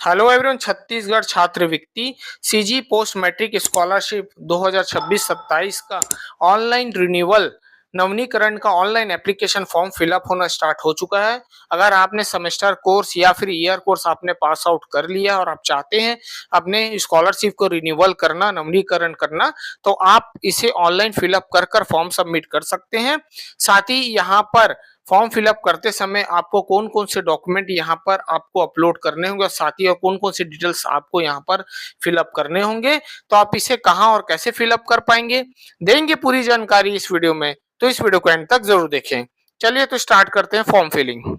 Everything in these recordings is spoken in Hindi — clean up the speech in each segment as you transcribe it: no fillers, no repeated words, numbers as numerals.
हेलो एवरीवन, छत्तीसगढ़ छात्रवृत्ति सीजी पोस्ट मैट्रिक स्कॉलरशिप 2026-27 का ऑनलाइन रिन्यूअल नवीनीकरण का ऑनलाइन एप्लीकेशन फॉर्म फिलअप होना स्टार्ट हो चुका है। अगर आपने सेमेस्टर कोर्स या फिर ईयर कोर्स आपने पास आउट कर लिया और आप चाहते हैं अपने स्कॉलरशिप को रिन्यूअल करना, नवीनीकरण करना, तो आप इसे ऑनलाइन फिलअप कर कर फॉर्म सबमिट कर सकते हैं। साथ ही यहाँ पर फॉर्म फिलअप करते समय आपको कौन कौन से डॉक्यूमेंट यहाँ पर आपको अपलोड करने होंगे और साथ ही और कौन कौन से डिटेल्स आपको यहाँ पर फिलअप करने होंगे, तो आप इसे कहाँ और कैसे फिलअप कर पाएंगे, देंगे पूरी जानकारी इस वीडियो में। तो इस वीडियो को एंड तक जरूर देखें। चलिए तो स्टार्ट करते हैं फॉर्म फिलिंग।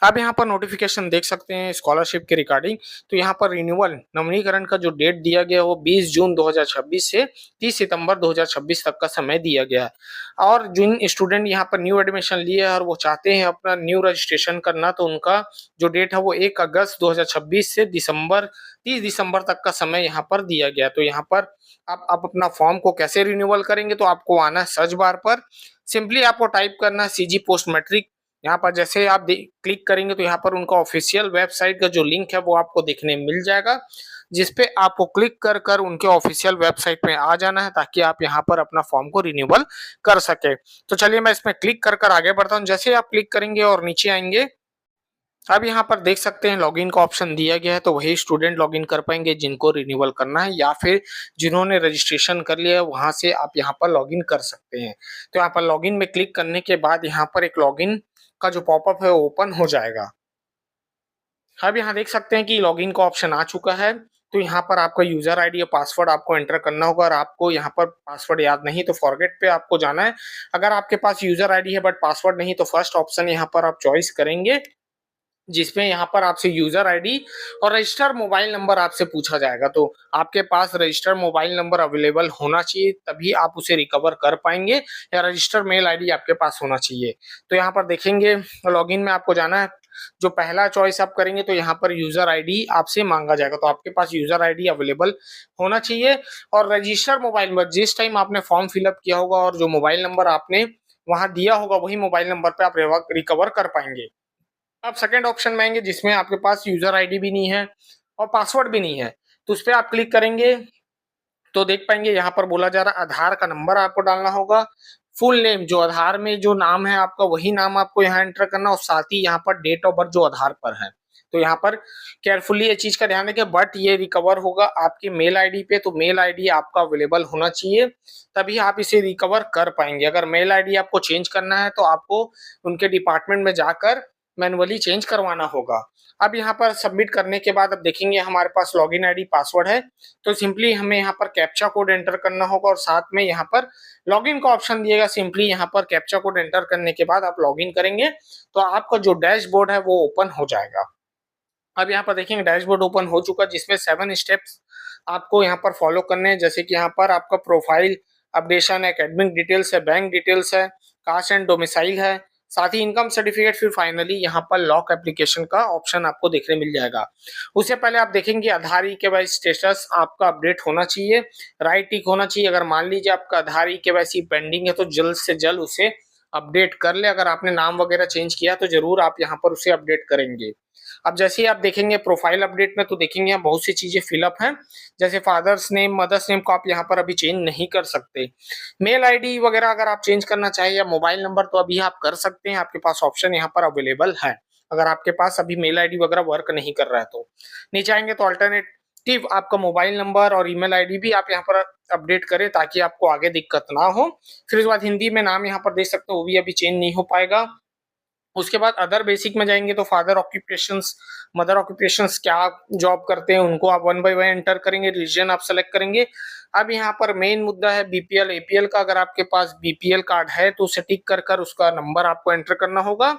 आप यहाँ पर नोटिफिकेशन देख सकते हैं स्कॉलरशिप के रिगार्डिंग। तो यहाँ पर रिन्यूअल नवीनीकरण का जो डेट दिया गया वो 20 जून 2026 से 30 सितंबर 2026 तक का समय दिया गया है। और जिन स्टूडेंट यहाँ पर न्यू एडमिशन लिए हैं और वो चाहते हैं अपना न्यू रजिस्ट्रेशन करना, तो उनका जो डेट है वो 1 अगस्त 2026 से 30 दिसंबर तक का समय यहाँ पर दिया गया। तो यहाँ पर आप अपना फॉर्म को कैसे रिन्यूअल करेंगे, तो आपको आना है सर्च बार पर, सिंपली आपको टाइप करना है सीजी पोस्ट मैट्रिक। यहाँ पर जैसे आप क्लिक करेंगे तो यहाँ पर उनका ऑफिशियल वेबसाइट का जो लिंक है वो आपको देखने मिल जाएगा, जिसपे आपको क्लिक कर कर उनके ऑफिशियल वेबसाइट में आ जाना है ताकि आप यहाँ पर अपना फॉर्म को रिन्यूअल कर सके। तो चलिए मैं इसमें क्लिक कर कर आगे बढ़ता हूँ। जैसे आप क्लिक करेंगे और नीचे आएंगे, अब यहाँ पर देख सकते हैं लॉगिन का ऑप्शन दिया गया है। तो वही स्टूडेंट लॉगिन कर पाएंगे जिनको रिन्यूअल करना है, या फिर जिन्होंने रजिस्ट्रेशन कर लिया है वहां से आप यहाँ पर लॉगिन कर सकते हैं। तो यहाँ पर लॉगिन में क्लिक करने के बाद यहाँ पर एक लॉगिन का जो पॉपअप है वो ओपन हो जाएगा। अब यहाँ देख सकते हैं कि लॉगिन का ऑप्शन आ चुका है। तो यहाँ पर आपका यूजर आईडी या पासवर्ड आपको एंटर करना होगा, और आपको यहाँ पर पासवर्ड याद नहीं तो फॉरगेट पे आपको जाना है। अगर आपके पास यूजर आईडी है बट पासवर्ड नहीं, तो फर्स्ट ऑप्शन यहाँ पर आप चॉइस करेंगे, जिसमें यहाँ पर आपसे यूजर आईडी और रजिस्टर मोबाइल नंबर आपसे पूछा जाएगा। तो आपके पास रजिस्टर मोबाइल नंबर अवेलेबल होना चाहिए, तभी आप उसे रिकवर कर पाएंगे, या रजिस्टर मेल आईडी आपके पास होना चाहिए। तो यहाँ पर देखेंगे लॉगिन में आपको जाना है, जो पहला चॉइस आप करेंगे तो यहाँ पर यूजर आईडी आपसे मांगा जाएगा। तो आपके पास यूजर आईडी अवेलेबल होना चाहिए, और रजिस्टर मोबाइल नंबर जिस टाइम आपने फॉर्म फिलअप किया होगा और जो मोबाइल नंबर आपने वहां दिया होगा वही मोबाइल नंबर पे आप रिकवर कर पाएंगे। आप सेकंड ऑप्शन में आएंगे जिसमें आपके पास यूजर आईडी भी नहीं है और पासवर्ड भी नहीं है, तो उस पर आप क्लिक करेंगे तो देख पाएंगे यहाँ पर बोला जा रहा है आधार का नंबर आपको डालना होगा। फुल नेम, जो आधार में जो नाम है आपका वही नाम आपको यहाँ एंटर करना, और साथ ही यहाँ पर डेट ऑफ बर्थ जो आधार पर है। तो यहाँ पर केयरफुली ये चीज का ध्यान रखें, बट ये रिकवर होगा आपके मेल आईडी पे। तो मेल आईडी आपका अवेलेबल होना चाहिए, तभी आप इसे रिकवर कर पाएंगे। अगर मेल आईडी आपको चेंज करना है तो आपको उनके डिपार्टमेंट में जाकर मैनुअली चेंज करवाना होगा। अब यहाँ पर सबमिट करने के बाद अब देखेंगे हमारे पास लॉगिन आईडी पासवर्ड है, तो सिंपली हमें यहाँ पर कैप्चा कोड एंटर करना होगा, और साथ में यहाँ पर लॉगिन का ऑप्शन दिएगा। सिंपली यहाँ पर कैप्चा कोड एंटर करने के बाद आप लॉगिन करेंगे तो आपका जो डैशबोर्ड है वो ओपन हो जाएगा। अब यहाँ पर देखेंगे डैशबोर्ड ओपन हो चुका है, जिसमें 7 स्टेप्स आपको यहाँ पर फॉलो करने हैं। जैसे कि यहाँ पर आपका प्रोफाइल अपडेशन है, एकेडमिक डिटेल्स है, बैंक डिटेल्स है, कास्ट एंड डोमिसाइल है, साथ ही इनकम सर्टिफिकेट, फिर फाइनली यहाँ पर लॉक एप्लीकेशन का ऑप्शन आपको देखने मिल जाएगा। उससे पहले आप देखेंगे आधार ई-केवाईसी स्टेटस आपका अपडेट होना चाहिए, राइट टिक होना चाहिए। अगर मान लीजिए आपका आधार ई-केवाईसी पेंडिंग है तो जल्द से जल्द उसे अपडेट कर ले। अगर आपने नाम वगैरह चेंज किया तो जरूर आप यहाँ पर उसे अपडेट करेंगे। अब जैसे ही आप देखेंगे प्रोफाइल अपडेट में, तो देखेंगे यहाँ बहुत सी चीजें फिलअप हैं, जैसे फादर्स नेम, मदर्स नेम को आप यहाँ पर अभी चेंज नहीं कर सकते। मेल आईडी वगैरह अगर आप चेंज करना चाहिए या मोबाइल नंबर, तो अभी आप कर सकते हैं, आपके पास ऑप्शन यहाँ पर अवेलेबल है। अगर आपके पास अभी मेल आईडी वगैरह वर्क नहीं कर रहा है तो नीचे आएंगे तो अल्टरनेटिव आपका मोबाइल नंबर और ईमेल आईडी भी आप यहाँ पर अपडेट करें ताकि आपको आगे दिक्कत ना हो। फिर उसके बाद हिंदी में नाम यहाँ पर देख सकते हो, वो भी अभी चेंज नहीं हो पाएगा। उसके बाद अदर बेसिक में जाएंगे तो फादर ऑक्यूपेशंस, मदर ऑक्यूपेशंस, क्या जॉब करते हैं उनको आप 1 बाय 1 एंटर करेंगे, रीजन आप सेलेक्ट करेंगे। अब यहाँ पर मेन मुद्दा है बीपीएल एपीएल का। अगर आपके पास बीपीएल कार्ड है तो उसे टिक कर कर उसका नंबर आपको एंटर करना होगा,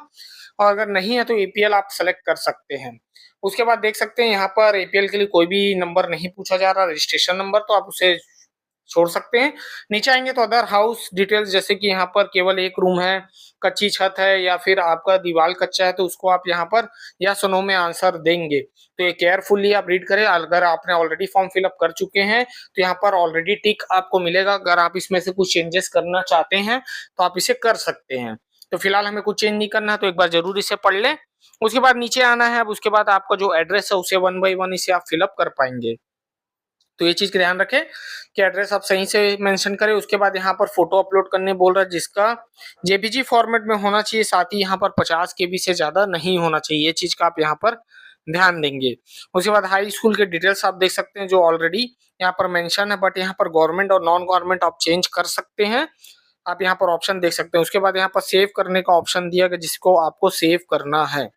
और अगर नहीं है तो एपीएल आप सेलेक्ट कर सकते हैं। उसके बाद देख सकते हैं यहाँ पर एपीएल के लिए कोई भी नंबर नहीं पूछा जा रहा, रजिस्ट्रेशन नंबर, तो आप उसे छोड़ सकते हैं। नीचे आएंगे तो अदर हाउस डिटेल्स, जैसे कि यहाँ पर केवल एक रूम है, कच्ची छत है, या फिर आपका दीवार कच्चा है, तो उसको आप यहाँ पर या नो में आंसर देंगे। तो ये केयरफुली आप रीड करें। अगर आपने ऑलरेडी फॉर्म फिलअप कर चुके हैं तो यहाँ पर ऑलरेडी टिक आपको मिलेगा। अगर आप इसमें से कुछ चेंजेस करना चाहते हैं तो आप इसे कर सकते हैं। तो फिलहाल हमें कुछ चेंज नहीं करना है, तो एक बार जरूर इसे पढ़ लें। उसके बाद नीचे आना है। अब उसके बाद आपका जो एड्रेस है उसे 1 बाय 1 इसे आप फिलअप कर पाएंगे। तो ये चीज का ध्यान रखें कि एड्रेस आप सही से मेंशन करें। उसके बाद यहाँ पर फोटो अपलोड करने बोल रहा है, जिसका जेपीजी फॉर्मेट में होना चाहिए। साथ ही यहाँ पर 50 केबी से ज्यादा नहीं होना चाहिए। ये चीज का आप यहाँ पर ध्यान देंगे। उसके बाद हाई स्कूल के डिटेल्स आप देख सकते हैं जो ऑलरेडी यहाँ पर मेंशन है, बट यहाँ पर गवर्नमेंट और नॉन गवर्नमेंट आप चेंज कर सकते हैं। आप यहाँ पर ऑप्शन देख सकते हैं। उसके बाद यहाँ पर सेव करने का ऑप्शन दिया गया, जिसको आपको सेव करना है।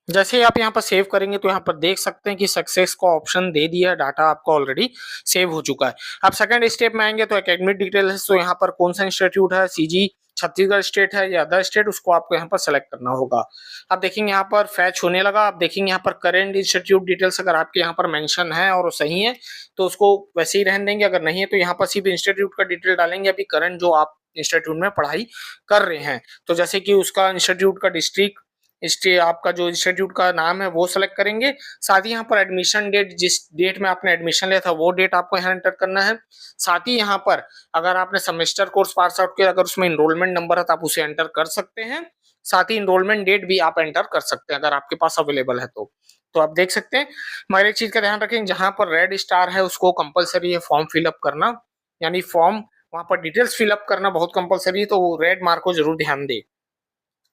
जैसे ही आप यहाँ पर सेव करेंगे तो यहाँ पर देख सकते हैं कि सक्सेस का ऑप्शन दे दिया, डाटा आपका ऑलरेडी सेव हो चुका है। अब सेकंड स्टेप में आएंगे तो एकेडमिक डिटेल्स, तो यहाँ पर कौन सा इंस्टीट्यूट है, सीजी छत्तीसगढ़ स्टेट है या अदर स्टेट, उसको आपको यहाँ पर सेलेक्ट करना होगा। अब देखेंगे यहाँ पर फैच होने लगा। आप देखेंगे यहाँ पर करेंट इंस्टीट्यूट डिटेल्स अगर आपके यहाँ पर मेंशन है और सही है तो उसको वैसे ही रहने देंगे। अगर नहीं है तो यहाँ पर सिर्फ इंस्टीट्यूट का डिटेल डालेंगे, अभी करंट जो आप इंस्टीट्यूट में पढ़ाई कर रहे हैं। तो जैसे कि उसका इंस्टीट्यूट का डिस्ट्रिक्ट, इसके आपका जो इंस्टीट्यूट का नाम है वो सेलेक्ट करेंगे। साथ ही यहाँ पर एडमिशन डेट, जिस डेट में आपने एडमिशन लिया था वो डेट आपको यहाँ एंटर करना है। साथ ही यहाँ पर अगर आपने सेमेस्टर कोर्स पास आउट किया, अगर उसमें इनरोलमेंट नंबर है तो आप उसे एंटर कर सकते हैं। साथ ही इनरोलमेंट डेट भी आप एंटर कर सकते हैं अगर आपके पास अवेलेबल है तो आप देख सकते हैं। मगर एक चीज का ध्यान रखें, जहां पर रेड स्टार है उसको कंपलसरी है फॉर्म फिलअप करना, यानी फॉर्म वहां पर डिटेल्स फिलअप करना बहुत कंपलसरी है, तो रेड मार्क को जरूर ध्यान दे।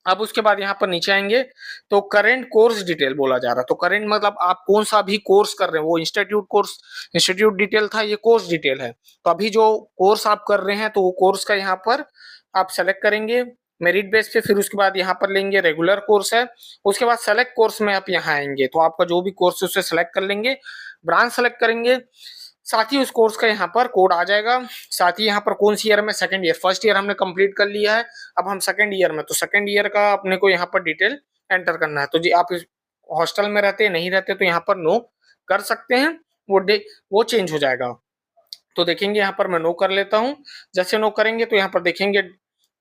अब उसके बाद यहाँ पर नीचे आएंगे तो करेंट कोर्स डिटेल बोला जा रहा है। तो करेंट मतलब आप कौन सा भी कोर्स कर रहे हैं, वो इंस्टीट्यूट कोर्स इंस्टीट्यूट डिटेल था, ये कोर्स डिटेल है। तो अभी जो कोर्स आप कर रहे हैं तो वो कोर्स का यहाँ पर आप सेलेक्ट करेंगे मेरिट बेस पे। फिर उसके बाद यहाँ पर लेंगे रेगुलर कोर्स है। उसके बाद सेलेक्ट कोर्स में आप यहाँ आएंगे तो आपका जो भी कोर्स है उसे सेलेक्ट कर लेंगे, ब्रांच सेलेक्ट करेंगे। साथ ही उस कोर्स का यहाँ पर कोड आ जाएगा। साथ ही यहाँ पर कौन सी ईयर में, सेकंड ईयर, फर्स्ट ईयर हमने कंप्लीट कर लिया है, अब हम सेकंड ईयर में, तो सेकंड ईयर का अपने को यहाँ पर डिटेल एंटर करना है। तो जी आप हॉस्टल में रहते हैं नहीं रहते तो यहाँ पर नो कर सकते हैं, वो चेंज हो जाएगा। तो देखेंगे यहाँ पर मैं नो कर लेता हूँ। जैसे नो करेंगे तो यहाँ पर देखेंगे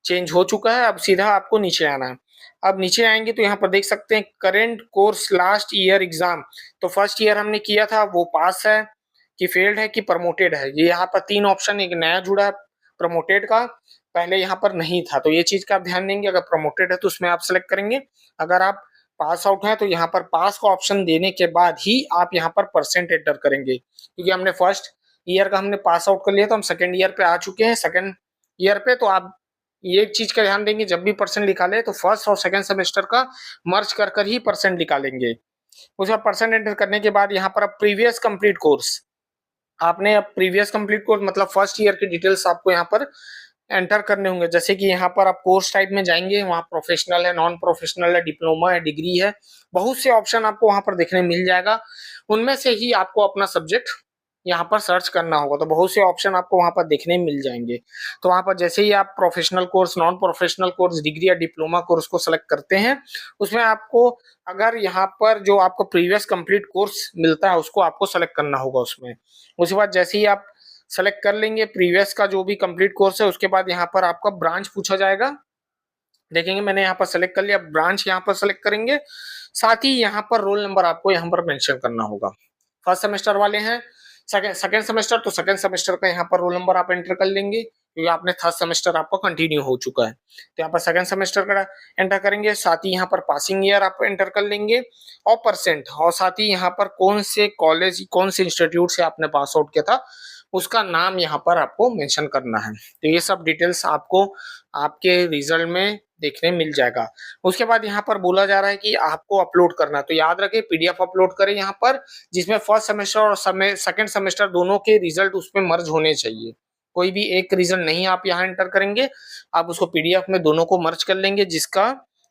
चेंज हो चुका है। अब सीधा आपको नीचे आना है। अब नीचे आएंगे तो यहाँ पर देख सकते हैं current course last year exam. तो फर्स्ट ईयर हमने किया था वो पास है कि फेल्ड है कि प्रमोटेड है। ये यहाँ पर 3 ऑप्शन, एक नया जुड़ा है प्रमोटेड का, पहले यहाँ पर नहीं था। तो ये चीज का आप ध्यान देंगे। अगर प्रमोटेड है तो उसमें आप सेलेक्ट करेंगे। अगर आप पास आउट है तो यहाँ पर पास का ऑप्शन देने के बाद ही आप यहाँ पर परसेंट एंटर करेंगे, क्योंकि हमने फर्स्ट ईयर का हमने पास आउट कर लिया तो हम सेकंड ईयर पे आ चुके हैं। सेकंड ईयर पे तो आप ये चीज का ध्यान देंगे, जब भी परसेंट निकाले तो फर्स्ट और सेकंड सेमेस्टर का मर्ज कर कर ही परसेंट निकालेंगे। उसके बाद परसेंट एंटर करने के बाद यहाँ पर अब प्रीवियस कंप्लीट कोर्स, आपने अब प्रीवियस कंप्लीट कोर्स मतलब फर्स्ट ईयर की डिटेल्स आपको यहाँ पर एंटर करने होंगे। जैसे कि यहाँ पर आप कोर्स टाइप में जाएंगे, वहाँ प्रोफेशनल है, नॉन प्रोफेशनल है, डिप्लोमा है, डिग्री है, बहुत से ऑप्शन आपको वहाँ पर देखने मिल जाएगा। उनमें से ही आपको अपना सब्जेक्ट यहाँ पर सर्च करना होगा। तो बहुत से ऑप्शन आपको वहाँ पर देखने मिल जाएंगे। तो वहाँ पर जैसे ही आप professional course, non professional course, degree या डिप्लोमा कोर्स को सेलेक्ट करते हैं, उसमें आपको अगर यहाँ पर जो आपको प्रीवियस कंप्लीट कोर्स मिलता है उसको आपको सेलेक्ट करना होगा उसमें। उसके बाद जैसे ही आप सेलेक्ट कर लेंगे प्रीवियस का जो भी कंप्लीट कोर्स है, उसके बाद यहाँ पर आपका ब्रांच पूछा जाएगा। देखेंगे मैंने यहाँ पर सेलेक्ट कर लिया, ब्रांच यहाँ पर सेलेक्ट करेंगे। साथ ही यहाँ पर रोल नंबर आपको यहाँ पर मेंशन करना होगा। फर्स्ट सेमेस्टर वाले हैं, सेकंड सेमेस्टर, तो सेकंड सेमेस्टर का यहाँ पर रोल नंबर आप एंटर कर लेंगे, क्योंकि आपने थर्ड सेमेस्टर आपका कंटिन्यू हो चुका है। तो यहाँ पर सेकंड सेमेस्टर का एंटर करेंगे। साथ ही यहाँ पर पासिंग ईयर आप एंटर कर लेंगे और परसेंट, और साथ ही यहाँ पर कौन से कॉलेज, कौन से इंस्टीट्यूट से आपने पास आउट किया था उसका नाम यहाँ पर आपको मेंशन करना है। तो ये सब डिटेल्स आपको आपके रिजल्ट में देखने मिल जाएगा। उसके बाद यहाँ पर बोला जा रहा है कि आपको अपलोड करना है, तो याद रखें पीडीएफ अपलोड करें यहाँ पर, जिसमें फर्स्ट सेमेस्टर और सेकंड सेमेस्टर दोनों के रिजल्ट उसमें मर्ज होने चाहिए। कोई भी एक रिजल्ट नहीं आप यहाँ एंटर करेंगे, आप उसको पीडीएफ में दोनों को मर्ज कर लेंगे, जिसका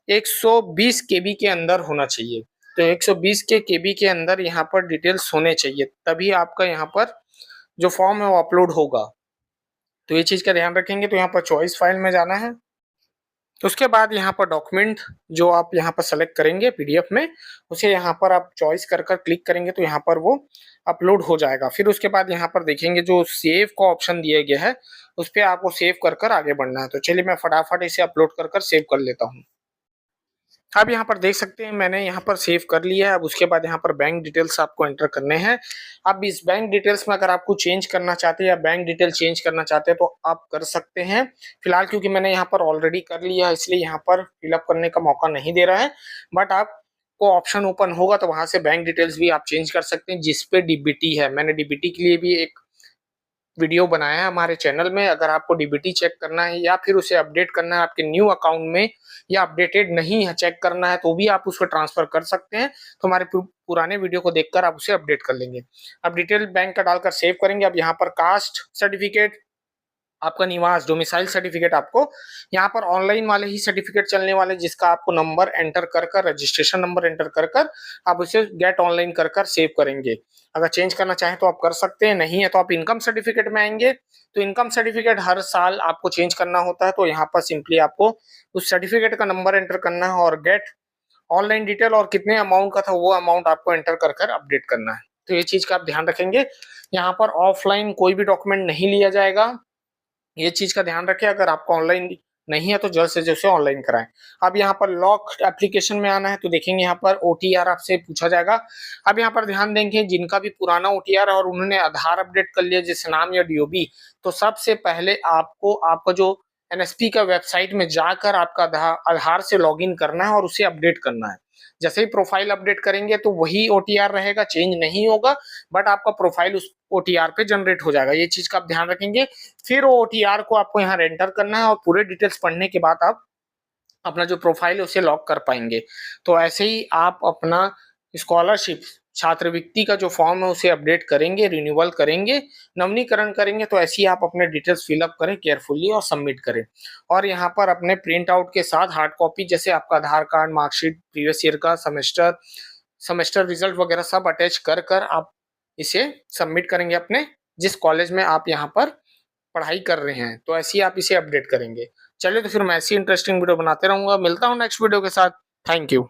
120 केबी के अंदर होना चाहिए। तो 120 के केबी के अंदर यहाँ पर डिटेल्स होने चाहिए, तभी आपका यहाँ पर जो फॉर्म है वो अपलोड होगा। तो ये चीज का ध्यान रखेंगे। तो यहाँ पर चॉइस फाइल में जाना है। तो उसके बाद यहाँ पर डॉक्यूमेंट जो आप यहाँ पर सेलेक्ट करेंगे पीडीएफ में, उसे यहाँ पर आप चॉइस कर कर क्लिक करेंगे तो यहाँ पर वो अपलोड हो जाएगा। फिर उसके बाद यहाँ पर देखेंगे जो सेव का ऑप्शन दिया गया है उस पर आपको सेव कर कर आगे बढ़ना है। तो चलिए मैं फटाफट इसे अपलोड कर कर सेव कर लेता हूँ। आप यहाँ पर देख सकते हैं मैंने यहाँ पर सेव कर लिया है। अब उसके बाद यहाँ पर बैंक डिटेल्स आपको एंटर करने हैं। अब इस बैंक डिटेल्स में अगर आपको चेंज करना चाहते हैं या बैंक डिटेल चेंज करना चाहते हैं तो आप कर सकते हैं। फिलहाल क्योंकि मैंने यहाँ पर ऑलरेडी कर लिया है इसलिए यहाँ पर फिलअप करने का मौका नहीं दे रहा है, बट आपको ऑप्शन ओपन होगा तो वहां से बैंक डिटेल्स भी आप चेंज कर सकते हैं जिसपे डीबीटी है। मैंने डीबीटी के लिए भी एक वीडियो बनाया है हमारे चैनल में। अगर आपको डीबीटी चेक करना है या फिर उसे अपडेट करना है आपके न्यू अकाउंट में या अपडेटेड नहीं है चेक करना है तो भी आप उसको ट्रांसफर कर सकते हैं। तो हमारे पुराने वीडियो को देखकर आप उसे अपडेट कर लेंगे। अब डिटेल बैंक का डालकर सेव करेंगे। अब यहाँ पर कास्ट सर्टिफिकेट, आपका निवास डोमिसाइल सर्टिफिकेट, आपको यहाँ पर ऑनलाइन वाले ही सर्टिफिकेट चलने वाले जिसका आपको नंबर एंटर कर कर रजिस्ट्रेशन नंबर एंटर कर कर आप उसे गेट ऑनलाइन कर कर सेव करेंगे। अगर चेंज करना चाहे तो आप कर सकते हैं, नहीं है तो आप इनकम सर्टिफिकेट में आएंगे। तो इनकम सर्टिफिकेट हर साल आपको चेंज करना होता है, तो यहाँ पर सिंपली आपको उस सर्टिफिकेट का नंबर एंटर करना है और गेट ऑनलाइन डिटेल और कितने अमाउंट का था वो अमाउंट आपको एंटर कर कर अपडेट करना है। तो ये चीज का आप ध्यान रखेंगे। यहाँ पर ऑफलाइन कोई भी डॉक्यूमेंट नहीं लिया जाएगा, ये चीज का ध्यान रखें। अगर आपको ऑनलाइन नहीं है तो जल्द से जल्द से ऑनलाइन कराएं। अब यहाँ पर लॉक एप्लीकेशन में आना है तो देखेंगे यहाँ पर ओटीआर आपसे पूछा जाएगा। अब यहाँ पर ध्यान देंगे जिनका भी पुराना ओटीआर है और उन्होंने आधार अपडेट कर लिया जैसे नाम या डीओबी, तो सबसे पहले आपको आपका जो एनएसपी का वेबसाइट में जाकर आपका आधार से लॉगिन करना है और उसे अपडेट करना है। जैसे ही प्रोफाइल अपडेट करेंगे तो वही ओटीआर रहेगा, चेंज नहीं होगा, बट आपका प्रोफाइल उस ओटीआर पे जनरेट हो जाएगा। ये चीज का आप ध्यान रखेंगे। फिर वो ओटीआर को आपको यहाँ एंटर करना है और पूरे डिटेल्स पढ़ने के बाद आप अपना जो प्रोफाइल है उसे लॉक कर पाएंगे। तो ऐसे ही आप अपना स्कॉलरशिप छात्रवृत्ति का जो फॉर्म है उसे अपडेट करेंगे, रिन्यूअल करेंगे, नवीनीकरण करेंगे। तो ऐसे ही आप अपने डिटेल्स फिलअप करें केयरफुली और सबमिट करें। और यहाँ पर अपने प्रिंट आउट के साथ हार्ड कॉपी जैसे आपका आधार कार्ड, मार्कशीट, प्रीवियस ईयर का सेमेस्टर सेमेस्टर रिजल्ट वगैरह सब अटैच कर कर आप इसे सबमिट करेंगे अपने जिस कॉलेज में आप यहाँ पर पढ़ाई कर रहे हैं। तो ऐसे ही आप इसे अपडेट करेंगे। चलिए तो फिर मैं ऐसी इंटरेस्टिंग वीडियो बनाते रहूंगा। मिलता हूँ नेक्स्ट वीडियो के साथ। Thank you.